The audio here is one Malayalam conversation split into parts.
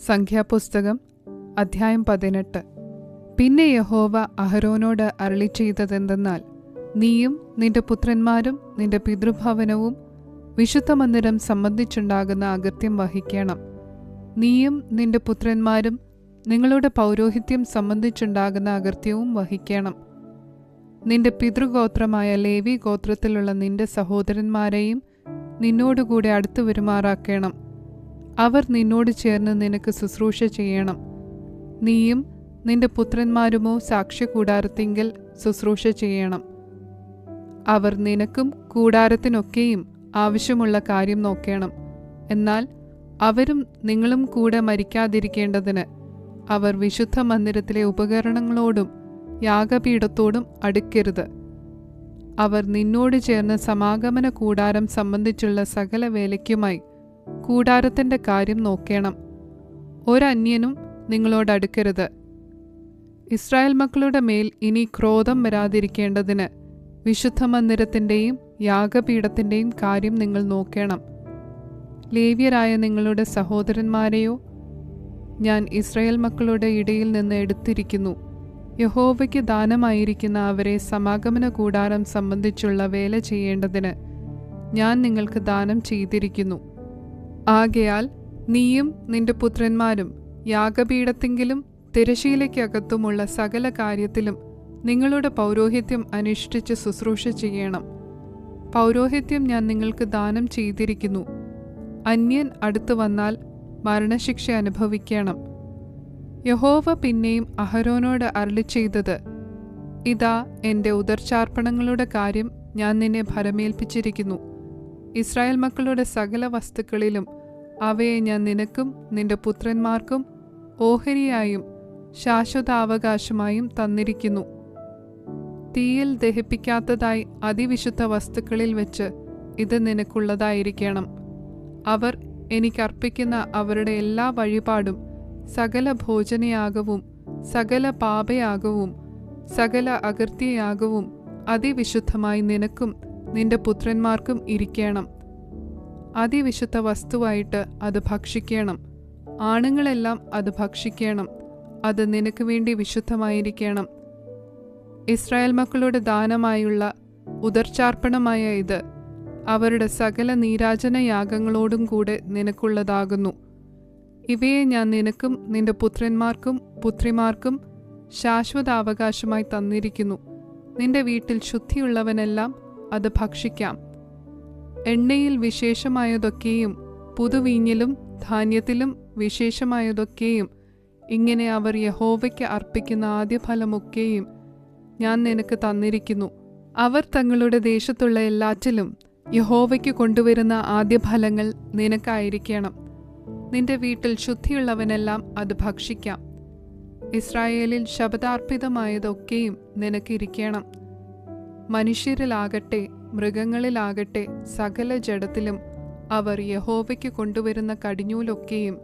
സംഖ്യാപുസ്തകം അധ്യായം 18. പിന്നെ യഹോവ അഹരോനോട് അരുളിച്ചെയ്തതെന്തെന്നാൽ, നീയും നിന്റെ പുത്രന്മാരും നിന്റെ പിതൃഭവനവും വിശുദ്ധമന്ദിരം സംബന്ധിച്ചുണ്ടാകുന്ന അകൃത്യം വഹിക്കണം. നീയും നിന്റെ പുത്രന്മാരും നിങ്ങളുടെ പൗരോഹിത്യം സംബന്ധിച്ചുണ്ടാകുന്ന അകൃത്യവും വഹിക്കണം. നിന്റെ പിതൃഗോത്രമായ ലേവി ഗോത്രത്തിലുള്ള നിന്റെ സഹോദരന്മാരെയും നിന്നോടുകൂടെ അടുത്തു വരുമാറാക്കണം. അവർ നിന്നോട് ചേർന്ന് നിനക്ക് ശുശ്രൂഷ ചെയ്യണം. നീയും നിന്റെ പുത്രന്മാരുമോ സാക്ഷ്യകൂടാരത്തിങ്കൽ ശുശ്രൂഷ ചെയ്യണം. അവർ നിനക്കും കൂടാരത്തിനൊക്കെയും ആവശ്യമുള്ള കാര്യം നോക്കണം. എന്നാൽ അവരും നിങ്ങളും കൂടെ മരിക്കാതിരിക്കേണ്ടതിന് അവർ വിശുദ്ധ മന്ദിരത്തിലെ ഉപകരണങ്ങളോടും യാഗപീഠത്തോടും അടുക്കരുത്. അവർ നിന്നോട് ചേർന്ന് സമാഗമന കൂടാരം സംബന്ധിച്ചുള്ള സകല വേലയ്ക്കുമായി കൂടാരത്തിൻ്റെ കാര്യം നോക്കണം. ഒരന്യനും നിങ്ങളോടടുക്കരുത്. ഇസ്രായേൽ മക്കളുടെ മേൽ ഇനി ക്രോധം വരാതിരിക്കേണ്ടതിന് വിശുദ്ധ മന്ദിരത്തിൻ്റെയും യാഗപീഠത്തിൻ്റെയും കാര്യം നിങ്ങൾ നോക്കണം. ലേവ്യരായ നിങ്ങളുടെ സഹോദരന്മാരെയോ ഞാൻ ഇസ്രായേൽ മക്കളുടെ ഇടയിൽ നിന്ന് എടുത്തിരിക്കുന്നു. യഹോവയ്ക്ക് ദാനമായിരിക്കുന്ന അവരെ സമാഗമന കൂടാരം സംബന്ധിച്ചുള്ള വേല ചെയ്യേണ്ടതിന് ഞാൻ നിങ്ങൾക്ക് ദാനം ചെയ്തിരിക്കുന്നു. ആകയാൽ നീയും നിന്റെ പുത്രന്മാരും യാഗപീഠത്തിങ്കിലും തിരശീലയ്ക്കകത്തുമുള്ള സകല കാര്യത്തിലും നിങ്ങളുടെ പൗരോഹിത്യം അനുഷ്ഠിച്ച് ശുശ്രൂഷ ചെയ്യണം. പൗരോഹിത്യം ഞാൻ നിങ്ങൾക്ക് ദാനം ചെയ്തിരിക്കുന്നു. അന്യൻ അടുത്തു വന്നാൽ മരണശിക്ഷ അനുഭവിക്കണം. യഹോവ പിന്നെയും അഹരോനോട് അരുളിച്ചെയ്തത്, ഇതാ എൻ്റെ ഉദർച്ചാർപ്പണങ്ങളുടെ കാര്യം ഞാൻ നിന്നെ ഭരമേൽപ്പിച്ചിരിക്കുന്നു. ഇസ്രായേൽ മക്കളുടെ സകല വസ്തുക്കളിലും അവയെ ഞാൻ നിനക്കും നിന്റെ പുത്രന്മാർക്കും ഓഹരിയായും ശാശ്വതാവകാശമായും തന്നിരിക്കുന്നു. തീയിൽ ദഹിപ്പിക്കാത്തതായി അതിവിശുദ്ധ വസ്തുക്കളിൽ വെച്ച് ഇത് നിനക്കുള്ളതായിരിക്കണം. അവർ എനിക്കർപ്പിക്കുന്ന അവരുടെ എല്ലാ വഴിപാടും സകല ഭോജനയാഗവും സകല പാപയാഗവും സകല അകൃത്യയാഗവും അതിവിശുദ്ധമായി നിനക്കും നിന്റെ പുത്രന്മാർക്കും ഇരിക്കണം. അതിവിശുദ്ധ വസ്തുവായിട്ട് അത് ഭക്ഷിക്കണം. ആണുങ്ങളെല്ലാം അത് ഭക്ഷിക്കണം. അത് നിനക്ക് വേണ്ടി വിശുദ്ധമായിരിക്കണം. ഇസ്രായേൽ മക്കളുടെ ദാനമായുള്ള ഉദർച്ചാർപ്പണമായ ഇത് അവരുടെ സകല നീരാജന യാഗങ്ങളോടും കൂടെ നിനക്കുള്ളതാകുന്നു. ഇവയെ ഞാൻ നിനക്കും നിന്റെ പുത്രന്മാർക്കും പുത്രിമാർക്കും ശാശ്വതാവകാശമായി തന്നിരിക്കുന്നു. നിന്റെ വീട്ടിൽ ശുദ്ധിയുള്ളവനെല്ലാം അത് ഭക്ഷിക്കാം. എണ്ണയിൽ വിശേഷമായതൊക്കെയും പുതുവീഞ്ഞിലും ധാന്യത്തിലും വിശേഷമായതൊക്കെയും ഇങ്ങനെ അവർ യഹോവയ്ക്ക് അർപ്പിക്കുന്ന ആദ്യഫലമൊക്കെയും ഞാൻ നിനക്ക് തന്നിരിക്കുന്നു. അവർ തങ്ങളുടെ ദേശത്തുള്ള എല്ലാറ്റിലും യഹോവയ്ക്ക് കൊണ്ടുവരുന്ന ആദ്യഫലങ്ങൾ നിനക്കായിരിക്കണം. നിന്റെ വീട്ടിൽ ശുദ്ധിയുള്ളവനെല്ലാം അത് ഭക്ഷിക്കാം. ഇസ്രായേലിൽ ശപഥാർപ്പിതമായതൊക്കെയും നിനക്കിരിക്കണം. മനുഷ്യരിലാകട്ടെ മൃഗങ്ങളിലാകട്ടെ സകല ജഡത്തിലും അവർ യഹോവയ്ക്ക് കൊണ്ടുവരുന്ന കടിഞ്ഞൂലൊക്കെയും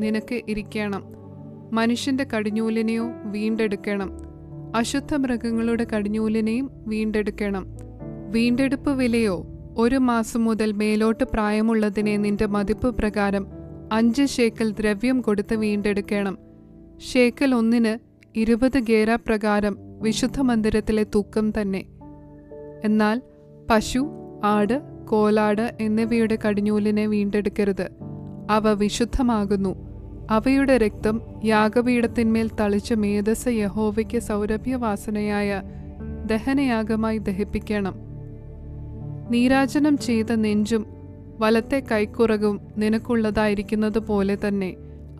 നിനക്ക് ഇരിക്കണം. മനുഷ്യന്റെ കടിഞ്ഞൂലിനെയോ വീണ്ടെടുക്കണം. അശുദ്ധ മൃഗങ്ങളുടെ കടിഞ്ഞൂലിനെയും വീണ്ടെടുക്കണം. വീണ്ടെടുപ്പ് വിലയോ 1 മാസം മുതൽ മേലോട്ട് പ്രായമുള്ളതിനെ നിന്റെ മതിപ്പ് പ്രകാരം 5 ശേക്കൽ ദ്രവ്യം കൊടുത്ത് വീണ്ടെടുക്കണം. ശേക്കൽ 1-ന് 20 ഗേര പ്രകാരം വിശുദ്ധ മന്ദിരത്തിലെ തൂക്കം തന്നെ. എന്നാൽ പശു, ആട്, കോലാട് എന്നിവയുടെ കടിഞ്ഞൂലിനെ വീണ്ടെടുക്കരുത്. അവ വിശുദ്ധമാകുന്നു. അവയുടെ രക്തം യാഗപീഠത്തിന്മേൽ തളിച്ച മേധസ് യഹോവയ്ക്ക് സൗരഭ്യവാസനയായ ദഹനയാഗമായി ദഹിപ്പിക്കണം. നീരാജനം ചെയ്ത നെഞ്ചും വലത്തെ കൈക്കുറകും നിനക്കുള്ളതായിരിക്കുന്നത് പോലെ തന്നെ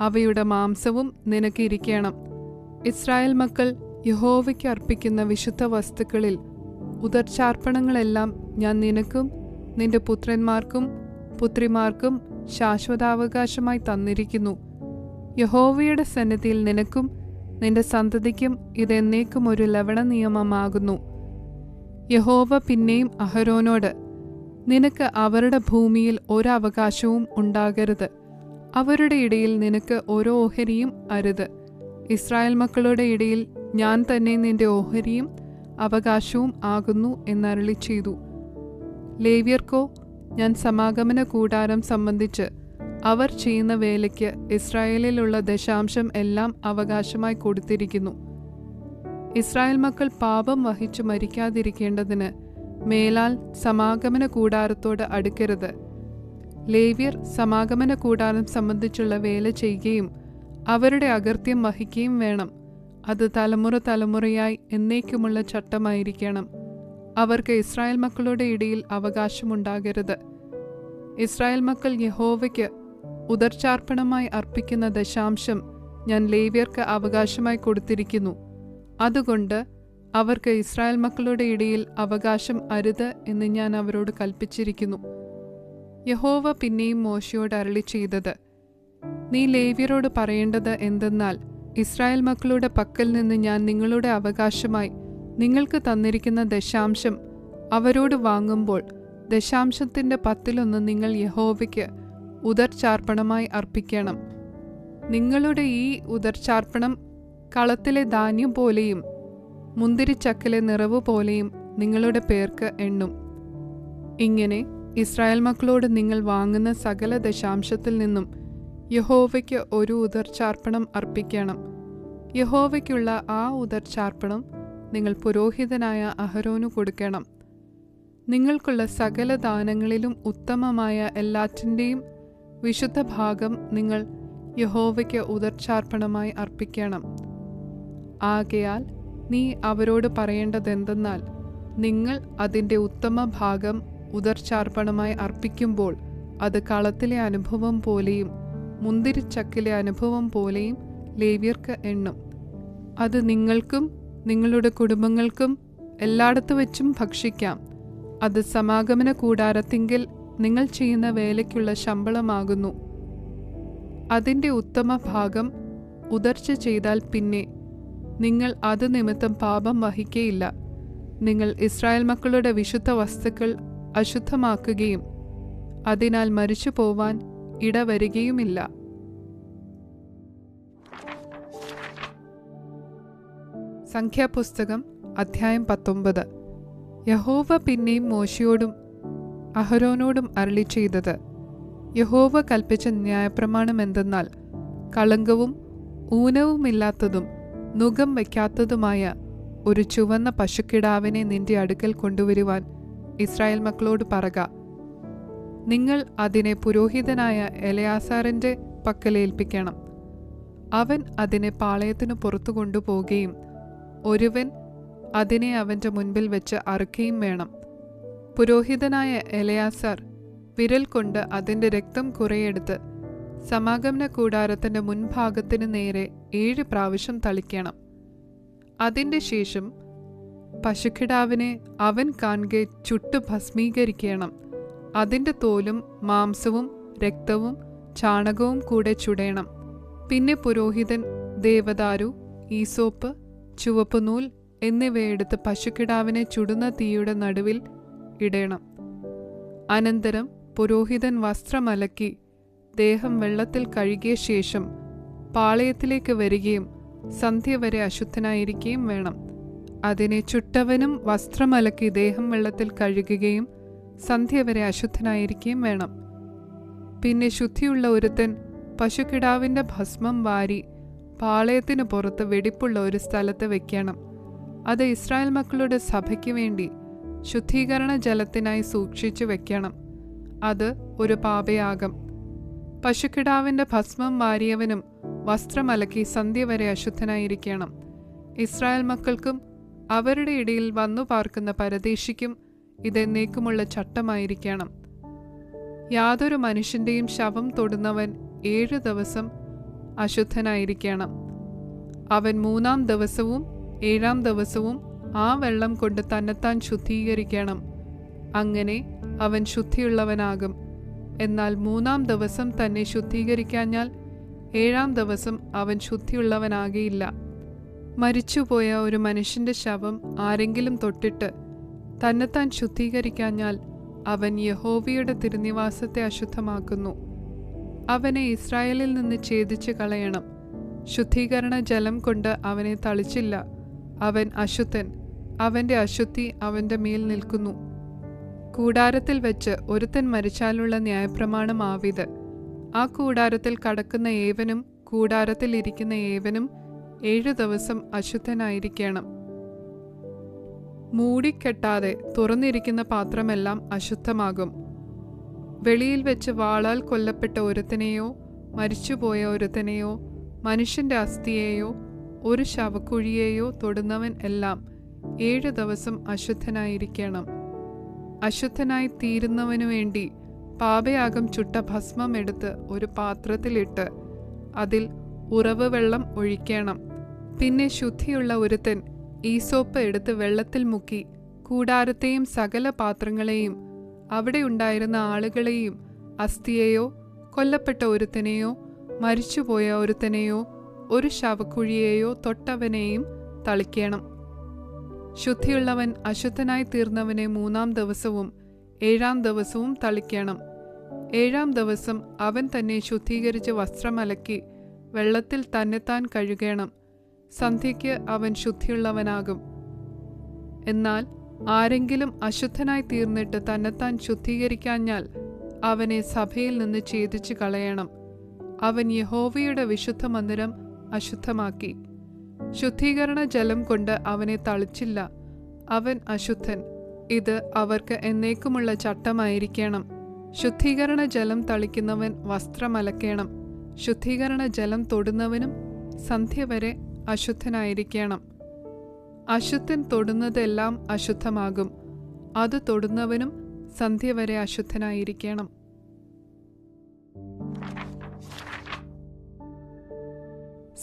അവയുടെ മാംസവും നിനക്ക് ഇരിക്കണം. ഇസ്രായേൽ മക്കൾ യഹോവയ്ക്ക് അർപ്പിക്കുന്ന വിശുദ്ധ വസ്തുക്കളിൽ ഉദർച്ചാർപ്പണങ്ങളെല്ലാം ഞാൻ നിനക്കും നിന്റെ പുത്രന്മാർക്കും പുത്രിമാർക്കും ശാശ്വതാവകാശമായി തന്നിരിക്കുന്നു. യഹോവയുടെ സന്നിധിയിൽ നിനക്കും നിന്റെ സന്തതിക്കും ഇതെന്നേക്കും ഒരു ലവണ നിയമമാകുന്നു. യഹോവ പിന്നെയും അഹരോനോട്, നിനക്ക് അവരുടെ ഭൂമിയിൽ ഒരവകാശവും ഉണ്ടാകരുത്. അവരുടെ ഇടയിൽ നിനക്ക് ഒരു ഓഹരിയും അരുത്. ഇസ്രായേൽ മക്കളുടെ ഇടയിൽ ഞാൻ തന്നെ നിന്റെ ഓഹരിയും അവകാശവും ആകുന്നു എന്നരുളി ചെയ്തു. ലേവ്യർക്കോ ഞാൻ സമാഗമന കൂടാരം സംബന്ധിച്ച് അവർ ചെയ്യുന്ന വേലയ്ക്ക് ഇസ്രായേലിലുള്ള ദശാംശം എല്ലാം അവകാശമായി കൊടുത്തിരിക്കുന്നു. ഇസ്രായേൽ മക്കൾ പാപം വഹിച്ചു മരിക്കാതിരിക്കേണ്ടതിന് മേലാൽ സമാഗമന കൂടാരത്തോട് അടുക്കരുത്. ലേവ്യർ സമാഗമന കൂടാരം സംബന്ധിച്ചുള്ള വേല ചെയ്യുകയും അവരുടെ അകൃത്യം വഹിക്കുകയും വേണം. അത് തലമുറ തലമുറയായി എന്നേക്കുമുള്ള ചട്ടമായിരിക്കണം. അവർക്ക് ഇസ്രായേൽ മക്കളുടെ ഇടയിൽ അവകാശമുണ്ടാകരുത്. ഇസ്രായേൽ മക്കൾ യഹോവയ്ക്ക് ഉദർച്ചാർപ്പണമായി അർപ്പിക്കുന്ന ദശാംശം ഞാൻ ലേവ്യർക്ക് അവകാശമായി കൊടുത്തിരിക്കുന്നു. അതുകൊണ്ട് അവർക്ക് ഇസ്രായേൽ മക്കളുടെ ഇടയിൽ അവകാശം അരുത് എന്ന് ഞാൻ അവരോട് കൽപ്പിച്ചിരിക്കുന്നു. യഹോവ പിന്നെയും മോശയോട് അരുളി ചെയ്തത്, നീ ലേവ്യരോട് പറയേണ്ടത് എന്തെന്നാൽ, ഇസ്രായേൽ മക്കളുടെ പക്കൽ നിന്ന് ഞാൻ നിങ്ങളുടെ അവകാശമായി നിങ്ങൾക്ക് തന്നിരിക്കുന്ന ദശാംശം അവരോട് വാങ്ങുമ്പോൾ ദശാംശത്തിൻ്റെ 10 നിങ്ങൾ യഹോവയ്ക്ക് ഉദർച്ചാർപ്പണമായി അർപ്പിക്കണം. നിങ്ങളുടെ ഈ ഉദർച്ചാർപ്പണം കളത്തിലെ ധാന്യം പോലെയും മുന്തിരിച്ചക്കിലെ നിറവ് പോലെയും നിങ്ങളുടെ പേർക്ക് എണ്ണും. ഇങ്ങനെ ഇസ്രായേൽ മക്കളോട് നിങ്ങൾ വാങ്ങുന്ന സകല ദശാംശത്തിൽ നിന്നും യഹോവയ്ക്ക് ഒരു ഉദർച്ചാർപ്പണം അർപ്പിക്കണം. യഹോവയ്ക്കുള്ള ആ ഉദർച്ചാർപ്പണം നിങ്ങൾ പുരോഹിതനായ അഹരോന് കൊടുക്കണം. നിങ്ങൾക്കുള്ള സകല ദാനങ്ങളിലും ഉത്തമമായ എല്ലാറ്റിൻ്റെയും വിശുദ്ധ ഭാഗം നിങ്ങൾ യഹോവയ്ക്ക് ഉദർച്ചാർപ്പണമായി അർപ്പിക്കണം. ആകയാൽ നീ അവരോട് പറയേണ്ടതെന്തെന്നാൽ, നിങ്ങൾ അതിൻ്റെ ഉത്തമ ഭാഗം ഉദർച്ചാർപ്പണമായി അർപ്പിക്കുമ്പോൾ അത് കളത്തിലെ അനുഭവം പോലെയും മുന്തിരിച്ചക്കിലെ അനുഭവം പോലെയും ലേവ്യർക്ക് എണ്ണും. അത് നിങ്ങൾക്കും നിങ്ങളുടെ കുടുംബങ്ങൾക്കും എല്ലായിടത്തു വെച്ചും ഭക്ഷിക്കാം. അത് സമാഗമന കൂടാരത്തിങ്കിൽ നിങ്ങൾ ചെയ്യുന്ന വേലയ്ക്കുള്ള ശമ്പളമാകുന്നു. അതിൻ്റെ ഉത്തമ ഭാഗം ഉദർച്ച ചെയ്താൽ പിന്നെ നിങ്ങൾ അത് നിമിത്തം പാപം വഹിക്കയില്ല. നിങ്ങൾ ഇസ്രായേൽ മക്കളുടെ വിശുദ്ധ വസ്തുക്കൾ അശുദ്ധമാക്കുകയും അതിനാൽ മരിച്ചു പോവാൻ ഇടവരികയുമില്ല. സംഖ്യാപുസ്തകം അധ്യായം 19. യഹോവ പിന്നെയും മോശയോടും അഹരോനോടും അരുളി ചെയ്തത്, യഹോവ കൽപ്പിച്ച ന്യായപ്രമാണം എന്തെന്നാൽ, കളങ്കവും ഊനവുമില്ലാത്തതും നുകം വയ്ക്കാത്തതുമായ ഒരു ചുവന്ന പശുക്കിടാവിനെ നിന്റെ അടുക്കൽ കൊണ്ടുവരുവാൻ ഇസ്രായേൽ മക്കളോട് പറക. നിങ്ങൾ അതിനെ പുരോഹിതനായ എലയാസാറിൻ്റെ പക്കലേൽപ്പിക്കണം. അവൻ അതിനെ പാളയത്തിനു പുറത്തു കൊണ്ടുപോകുകയും ഒരുവൻ അതിനെ അവൻ്റെ മുൻപിൽ വെച്ച് അറുക്കുകയും വേണം. പുരോഹിതനായ എലയാസാർ വിരൽ കൊണ്ട് അതിൻ്റെ രക്തം കുറെയെടുത്ത് സമാഗമന കൂടാരത്തിൻ്റെ മുൻഭാഗത്തിന് നേരെ 7 പ്രാവശ്യം തളിക്കണം. അതിൻ്റെ ശേഷം പശുക്കിടാവിനെ അവൻ കാൺകെ ചുട്ടു ഭസ്മീകരിക്കണം. അതിൻ്റെ തോലും മാംസവും രക്തവും ചാണകവും കൂടെ ചുടേണം. പിന്നെ പുരോഹിതൻ ദേവദാരു, ഈസോപ്പ്, ചുവപ്പുനൂൽ എന്നിവയെടുത്ത് പശുക്കിടാവിനെ ചുടുന്ന തീയുടെ നടുവിൽ ഇടേണം. അനന്തരം പുരോഹിതൻ വസ്ത്രമലക്കി ദേഹം വെള്ളത്തിൽ കഴുകിയ ശേഷം പാളയത്തിലേക്ക് വരികയും സന്ധ്യ വരെ അശുദ്ധനായിരിക്കുകയും വേണം. അതിനെ ചുട്ടവനും വസ്ത്രമലക്കി ദേഹം വെള്ളത്തിൽ കഴുകുകയും സന്ധ്യ വരെ അശുദ്ധനായിരിക്കുകയും വേണം. പിന്നെ ശുദ്ധിയുള്ള ഒരുത്തൻ പശുക്കിടാവിൻ്റെ ഭസ്മം വാരി പാളയത്തിനു പുറത്ത് വെടിപ്പുള്ള ഒരു സ്ഥലത്ത് വെക്കണം. അത് ഇസ്രായേൽ മക്കളുടെ സഭയ്ക്ക് വേണ്ടി ശുദ്ധീകരണ ജലത്തിനായി സൂക്ഷിച്ചു വെക്കണം. അത് ഒരു പാപയാഗം. പശുക്കിടാവിൻ്റെ ഭസ്മം വാരിയവനും വസ്ത്രമലക്കി സന്ധ്യ വരെ അശുദ്ധനായിരിക്കണം. ഇസ്രായേൽ മക്കൾക്കും അവരുടെ ഇടയിൽ വന്നു പാർക്കുന്ന പരദേശിക്കും ഇതെന്നേക്കുമുള്ള ചട്ടമായിരിക്കണം. യാതൊരു മനുഷ്യൻ്റെയും ശവം തൊടുന്നവൻ 7 ദിവസം അശുദ്ധനായിരിക്കണം. അവൻ 3-ാം ദിവസവും 7-ാം ദിവസവും ആ വെള്ളം കൊണ്ട് തന്നെത്താൻ ശുദ്ധീകരിക്കണം. അങ്ങനെ അവൻ ശുദ്ധിയുള്ളവനാകും. എന്നാൽ 3-ാം ദിവസം തന്നെ ശുദ്ധീകരിക്കാഞ്ഞാൽ 7-ാം ദിവസം അവൻ ശുദ്ധിയുള്ളവനാകയില്ല. മരിച്ചുപോയ ഒരു മനുഷ്യൻ്റെ ശവം ആരെങ്കിലും തൊട്ടിട്ട് തന്നെത്താൻ ശുദ്ധീകരിക്കാഞ്ഞാൽ അവൻ യഹോവയുടെ തിരുനിവാസത്തെ അശുദ്ധമാക്കുന്നു. അവനെ ഇസ്രായേലിൽ നിന്ന് ഛേദിച്ച് കളയണം. ശുദ്ധീകരണ ജലം കൊണ്ട് അവനെ തളിച്ചില്ല. അവൻ അശുദ്ധൻ. അവൻ്റെ അശുദ്ധി അവൻ്റെ മേൽ നിൽക്കുന്നു. കൂടാരത്തിൽ വെച്ച് ഒരുത്തൻ മരിച്ചാലുള്ള ന്യായപ്രമാണമാവിത്. ആ കൂടാരത്തിൽ കടക്കുന്ന ഏവനും കൂടാരത്തിൽ ഇരിക്കുന്ന ഏവനും 7 ദിവസം അശുദ്ധനായിരിക്കണം. മൂടിക്കെട്ടാതെ തുറന്നിരിക്കുന്ന പാത്രമെല്ലാം അശുദ്ധമാകും. വെളിയിൽ വെച്ച് വാളാൽ കൊല്ലപ്പെട്ട ഒരുത്തനെയോ മരിച്ചുപോയ ഒരുത്തനെയോ മനുഷ്യന്റെ അസ്ഥിയെയോ ഒരു ശവക്കുഴിയെയോ തൊടുന്നവൻ എല്ലാം 7 ദിവസം അശുദ്ധനായിരിക്കണം. അശുദ്ധനായി തീരുന്നവനു വേണ്ടി പാപയാഗം ചുട്ട ഭസ്മം എടുത്ത് ഒരു പാത്രത്തിലിട്ട് അതിൽ ഉറവ് വെള്ളം ഒഴിക്കണം. പിന്നെ ശുദ്ധിയുള്ള ഒരുത്തൻ ഈസോപ്പ് എടുത്ത് വെള്ളത്തിൽ മുക്കി കൂടാരത്തെയും സകല പാത്രങ്ങളെയും അവിടെ ഉണ്ടായിരുന്ന ആളുകളെയും അസ്ഥിയെയോ കൊല്ലപ്പെട്ട ഒരുത്തനെയോ മരിച്ചുപോയ ഒരുത്തനെയോ ഒരു ശവക്കുഴിയെയോ തൊട്ടവനെയും തളിക്കണം. ശുദ്ധിയുള്ളവൻ അശുദ്ധനായി തീർന്നവനെ 3-ാം ദിവസവും 7-ാം ദിവസവും തളിക്കണം. 7-ാം ദിവസം അവൻ തന്നെ ശുദ്ധീകരിച്ച് വസ്ത്രമലക്കി വെള്ളത്തിൽ തന്നെത്താൻ കഴുകണം. സന്ധ്യയ്ക്ക് അവൻ ശുദ്ധിയുള്ളവനാകും. എന്നാൽ ആരെങ്കിലും അശുദ്ധനായി തീർന്നിട്ട് തന്നെത്താൻ ശുദ്ധീകരിക്കാഞ്ഞാൽ അവനെ സഭയിൽ നിന്ന് ഛേദിച്ചു കളയണം. അവൻ യഹോവയുടെ വിശുദ്ധ മന്ദിരം അശുദ്ധമാക്കി. ശുദ്ധീകരണ ജലം കൊണ്ട് അവനെ തളിച്ചില്ല. അവൻ അശുദ്ധൻ. ഇത് അവർക്ക് എന്നേക്കുമുള്ള ചട്ടമായിരിക്കണം. ശുദ്ധീകരണ ജലം തളിക്കുന്നവൻ വസ്ത്രമലക്കണം. ശുദ്ധീകരണ ജലം തൊടുന്നവനും സന്ധ്യ വരെ അശുദ്ധനായിരിക്കണം. അശുദ്ധൻ തൊടുന്നതെല്ലാം അശുദ്ധമാകും. അത് തൊടുന്നവനും സന്ധ്യ വരെ അശുദ്ധനായിരിക്കണം.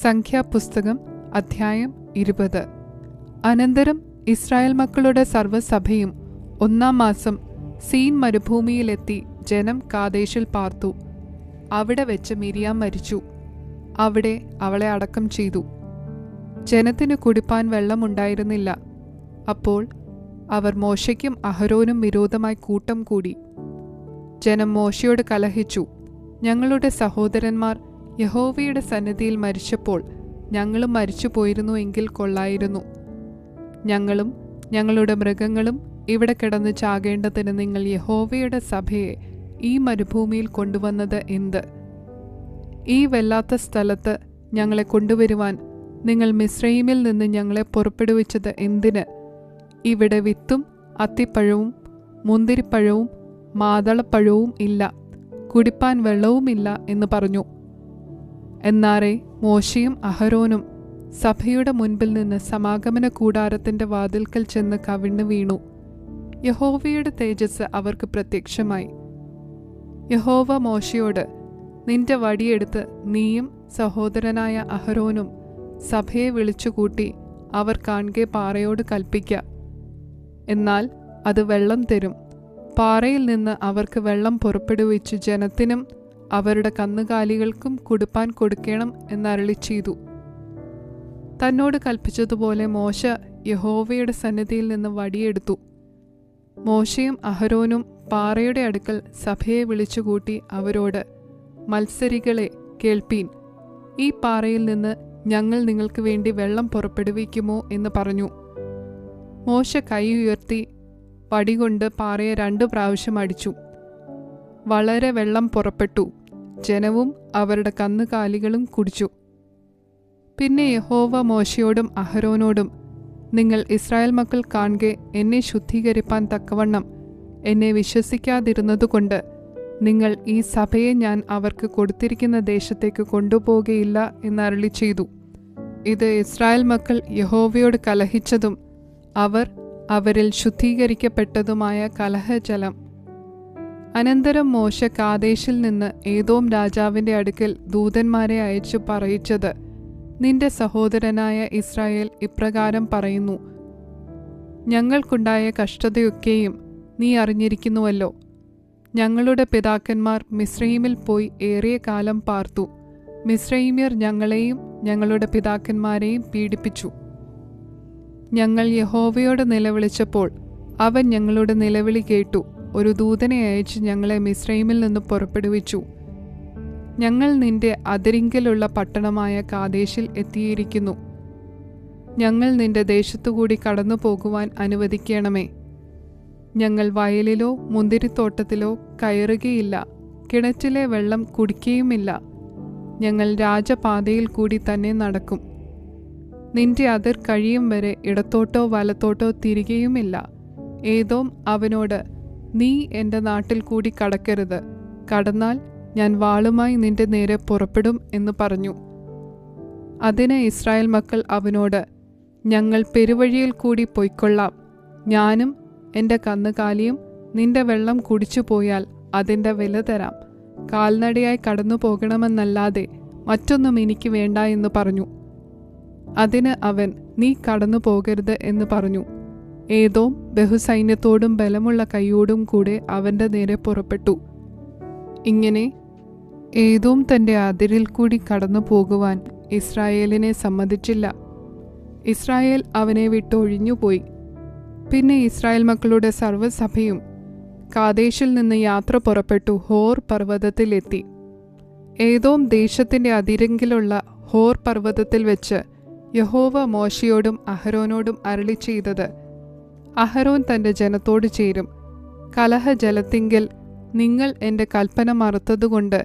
സംഖ്യാപുസ്തകം അധ്യായം 20. അനന്തരം ഇസ്രായേൽ മക്കളുടെ സർവ്വസഭയും 1-ാം മാസം സീൻ മരുഭൂമിയിലെത്തി ജനം കാദേശിൽ പാർത്തു. അവിടെ വെച്ച് മിരിയാം മരിച്ചു. അവിടെ അവളെ അടക്കം ചെയ്തു. ജനത്തിന് കുടിപ്പാൻ വെള്ളമുണ്ടായിരുന്നില്ല. അപ്പോൾ അവർ മോശയ്ക്കും അഹരോനും വിരോധമായി കൂട്ടം കൂടി. ജനം മോശയോട് കലഹിച്ചു, ഞങ്ങളുടെ സഹോദരന്മാർ യഹോവയുടെ സന്നിധിയിൽ മരിച്ചപ്പോൾ ഞങ്ങളും മരിച്ചു പോയിരുന്നു എങ്കിൽ കൊള്ളായിരുന്നു. ഞങ്ങളും ഞങ്ങളുടെ മൃഗങ്ങളും ഇവിടെ കിടന്ന് ചാകേണ്ടതിന് നിങ്ങൾ യഹോവയുടെ സഭയെ ഈ മരുഭൂമിയിൽ കൊണ്ടുവന്നത് എന്ത്? ഈ വല്ലാത്ത സ്ഥലത്ത് ഞങ്ങളെ കൊണ്ടുവരുവാൻ നിങ്ങൾ മിസ്രയീമിൽ നിന്ന് ഞങ്ങളെ പുറപ്പെടുവിച്ചത് എന്തിന്? ഇവിടെ വിത്തും അത്തിപ്പഴവും മുന്തിരിപ്പഴവും മാതളപ്പഴവും ഇല്ല, കുടിപ്പാൻ വെള്ളവുമില്ല എന്ന് പറഞ്ഞു. എന്നാറെ മോശയും അഹരോനും സഭയുടെ മുൻപിൽ നിന്ന് സമാഗമന കൂടാരത്തിന്റെ വാതിൽക്കൽ ചെന്ന് കവിണ്ണു വീണു. യഹോവയുടെ തേജസ് അവർക്ക് പ്രത്യക്ഷമായി. യഹോവ മോശയോട്, നിന്റെ വടിയെടുത്ത് നീയും സഹോദരനായ അഹരോനും സഭയെ വിളിച്ചുകൂട്ടി അവർ കാൺകെ പാറയോട് കൽപ്പിക്ക, എന്നാൽ അത് വെള്ളം തരും. പാറയിൽ നിന്ന് അവർക്ക് വെള്ളം പുറപ്പെടുവിച്ചു ജനത്തിനും അവരുടെ കന്നുകാലികൾക്കും കുടിപ്പാൻ കൊടുക്കണം എന്നരുളി ചെയ്തു. തന്നോട് കൽപ്പിച്ചതുപോലെ മോശ യഹോവയുടെ സന്നിധിയിൽ നിന്ന് വടിയെടുത്തു. മോശയും അഹരോനും പാറയുടെ അടുക്കൽ സഭയെ വിളിച്ചുകൂട്ടി അവരോട്, മത്സരികളെ കേൾപ്പീൻ, ഈ പാറയിൽ നിന്ന് ഞങ്ങൾ നിങ്ങൾക്ക് വേണ്ടി വെള്ളം പുറപ്പെടുവിക്കുമോ എന്ന് പറഞ്ഞു. മോശ കൈ ഉയർത്തി വടികൊണ്ട് പാറയെ 2 പ്രാവശ്യം അടിച്ചു. വളരെ വെള്ളം പുറപ്പെട്ടു. ജനവും അവരുടെ കന്നുകാലികളും കുടിച്ചു. പിന്നെ യഹോവ മോശയോടും അഹരോനോടും, നിങ്ങൾ ഇസ്രായേൽ മക്കൾ കാൺകെ എന്നെ ശുദ്ധീകരിപ്പാൻ തക്കവണ്ണം എന്നെ വിശ്വസിക്കാതിരുന്നതുകൊണ്ട് നിങ്ങൾ ഈ സഭയെ ഞാൻ അവർക്ക് കൊടുത്തിരിക്കുന്ന ദേശത്തേക്ക് കൊണ്ടുപോകുകയില്ല എന്നരുളി ചെയ്തു. ഇത് ഇസ്രായേൽ മക്കൾ യഹോവയോട് കലഹിച്ചതും അവർ അവരിൽ ശുദ്ധീകരിക്കപ്പെട്ടതുമായ കലഹജലം. അനന്തരം മോശ കാദേശിൽ നിന്ന് ഏദോം രാജാവിന്റെ അടുക്കൽ ദൂതന്മാരെ അയച്ചു പറയിച്ചത്, നിന്റെ സഹോദരനായ ഇസ്രായേൽ ഇപ്രകാരം പറയുന്നു, ഞങ്ങൾക്കുണ്ടായ കഷ്ടതയൊക്കെയും നീ അറിഞ്ഞിരിക്കുന്നുവല്ലോ. ഞങ്ങളുടെ പിതാക്കന്മാർ മിസ്രയീമിൽ പോയി ഏറിയ കാലം പാർത്തു. മിസ്രയീമ്യർ ഞങ്ങളെയും ഞങ്ങളുടെ പിതാക്കന്മാരെയും പീഡിപ്പിച്ചു. ഞങ്ങൾ യഹോവയോട് നിലവിളിച്ചപ്പോൾ അവൻ ഞങ്ങളുടെ നിലവിളി കേട്ടു. ഒരു ദൂതനെ അയച്ച് ഞങ്ങളെ മിസ്രയീമിൽ നിന്ന് പുറപ്പെടുവിച്ചു. ഞങ്ങൾ നിന്റെ അതിരിങ്കലുള്ള പട്ടണമായ കാദേശിൽ എത്തിയിരിക്കുന്നു. ഞങ്ങൾ നിന്റെ ദേശത്തുകൂടി കടന്നു പോകുവാൻ അനുവദിക്കണമേ. ഞങ്ങൾ വയലിലോ മുന്തിരിത്തോട്ടത്തിലോ കയറുകയില്ല, കിണറ്റിലെ വെള്ളം കുടിക്കുകയുമില്ല. ഞങ്ങൾ രാജപാതയിൽ കൂടി തന്നെ നടക്കും. നിന്റെ അതിർ കഴിയും വരെ ഇടത്തോട്ടോ വലത്തോട്ടോ തിരികെയുമില്ല. ഏദോം അവനോട്, നീ എൻ്റെ നാട്ടിൽ കൂടി കടക്കരുത്, കടന്നാൽ ഞാൻ വാളുമായി നിന്റെ നേരെ പുറപ്പെടും എന്ന് പറഞ്ഞു. അതിന് ഇസ്രായേൽ മക്കൾ അവനോട്, ഞങ്ങൾ പെരുവഴിയിൽ കൂടി പൊയ്ക്കൊള്ളാം. ഞാനും എൻ്റെ കന്നുകാലിയും നിന്റെ വെള്ളം കുടിച്ചു പോയാൽ അതിൻ്റെ വില തരാം. കാൽനടയായി കടന്നു പോകണമെന്നല്ലാതെ മറ്റൊന്നും എനിക്ക് വേണ്ട എന്ന് പറഞ്ഞു. അതിന് അവൻ, നീ കടന്നു പോകരുത് എന്ന് പറഞ്ഞു. ഏദോം ബഹുസൈന്യത്തോടും ബലമുള്ള കൈയോടും കൂടെ അവൻ്റെ നേരെ പുറപ്പെട്ടു. ഇങ്ങനെ ഏദോം തൻ്റെ അതിരിൽ കൂടി കടന്നു പോകുവാൻ ഇസ്രായേലിനെ സമ്മതിച്ചില്ല. ഇസ്രായേൽ അവനെ വിട്ടൊഴിഞ്ഞുപോയി. പിന്നെ ഇസ്രായേൽ മക്കളുടെ സർവ്വസഭയും കാദേശിൽ നിന്ന് യാത്ര പുറപ്പെട്ടു ഹോർ പർവ്വതത്തിലെത്തി. ഏദോം ദേശത്തിൻ്റെ അതിരെങ്കിലുള്ള ഹോർ പർവ്വതത്തിൽ വെച്ച് യഹോവ മോശയോടും അഹരോനോടും അരുളി ചെയ്തത്, അഹരോൻ തൻ്റെ ജനത്തോട് ചേരും. കലഹജലത്തിങ്കൽ നിങ്ങൾ എൻ്റെ കൽപ്പന മറുത്തതുകൊണ്ട്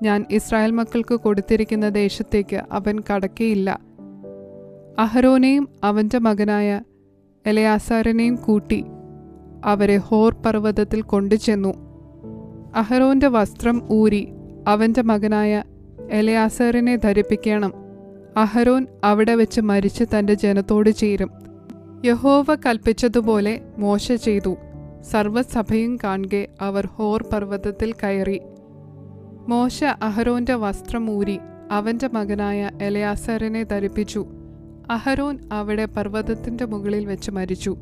ഞാൻ ഇസ്രായേൽ മക്കൾക്ക് കൊടുത്തിരിക്കുന്ന ദേശത്തേക്ക് അവൻ കടക്കയില്ല. അഹരോനെയും അവൻ്റെ മകനായ എലയാസാരനെയും കൂട്ടി അവരെ ഹോർ പർവ്വതത്തിൽ കൊണ്ടുചെന്നു. അഹരോന്റെ വസ്ത്രം ഊരി അവൻ്റെ മകനായ എലയാസാരനെ ധരിപ്പിക്കണം. അഹരോൻ അവിടെ വെച്ച് മരിച്ച് തൻ്റെ ജനത്തോട് ചേരും. യഹോവ കൽപ്പിച്ചതുപോലെ മോശ ചെയ്തു. സർവ്വസഭയും കാൺകെ അവർ ഹോർ പർവ്വതത്തിൽ കയറി. മോശ അഹരോന്റെ വസ്ത്രം ഊരി അവൻ്റെ മകനായ എലയാസാരനെ ധരിപ്പിച്ചു. അഹരോൻ അവിടെ പർവ്വതത്തിൻ്റെ മുകളിൽ വെച്ച് മരിച്ചു.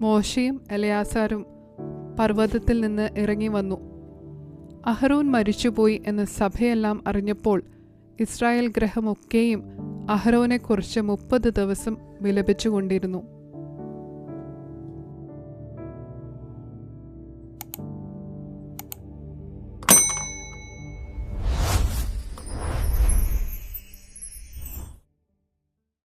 മോശയും എലയാസാരും പർവ്വതത്തിൽ നിന്ന് ഇറങ്ങി വന്നു. അഹരോൻ മരിച്ചുപോയി എന്ന് സഭയെല്ലാം അറിഞ്ഞപ്പോൾ ഇസ്രായേൽ ഗൃഹമൊക്കെയും അഹരോനെക്കുറിച്ച് 30 ദിവസം വിലപിച്ചുകൊണ്ടിരുന്നു.